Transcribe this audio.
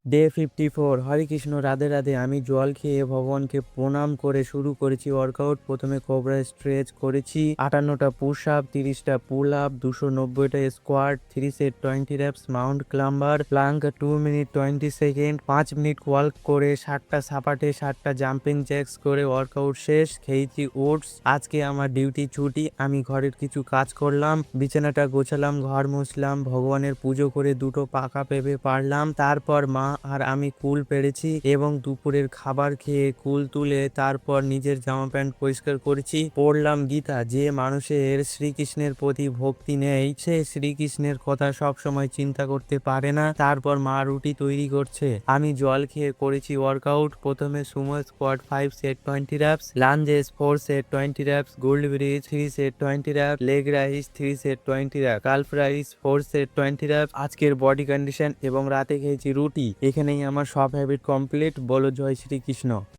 Day 54। হরে কৃষ্ণ, রাধে রাধে। আমি জল খেয়ে ভগবানকে প্রণাম করে শুরু করেছি ওয়ার্কআউট। প্রথমে কোবরা স্ট্রেচ করেছি, 58টা পুশ আপ, 30টা পুল আপ, 290টা squat, 3 set 20 reps mount climber, plank 2 minute 20 second, 5 minute work করে 60টা সাপাটে, 60টা জাম্পিং জ্যাক্স করে ওয়ার্কআউট শেষ। খেয়েছি ওটস। আজকে আমার ডিউটি ছুটি। আমি ঘরের কিছু কাজ করলাম, বিছানাটা গোছালাম, ঘর মুছলাম, ভগবানের পুজো করে দুটো পাকা পেঁপে পারলাম। তারপর মা আর আমি কুল পেড়েছি এবং দুপুরের খাবার খেয়ে কুল তুলে তারপর নিজের জামা প্যান্ট পরিষ্কার করেছি। পড়লাম গীতা। যে মানুষের শ্রীকৃষ্ণের প্রতি ভক্তি নেই সে শ্রীকৃষ্ণের কথা সব সময় চিন্তা করতে পারে না। তারপর মা রুটি তৈরি করছে। আমি জল খেয়ে করেছি ওয়ার্কআউট। প্রথমে sumo squat 5 set 20 reps, lunges 4 set 20 reps, glute bridge 3 set 20 reps, leg raise 3 set 20 reps, calf raise 4 set 20 reps. আজকের বডি কন্ডিশন এবং রাতে খেয়েছি রুটি। এখানেই আমার সব হ্যাবিট কমপ্লিট। বলো জয় শ্রীকৃষ্ণ।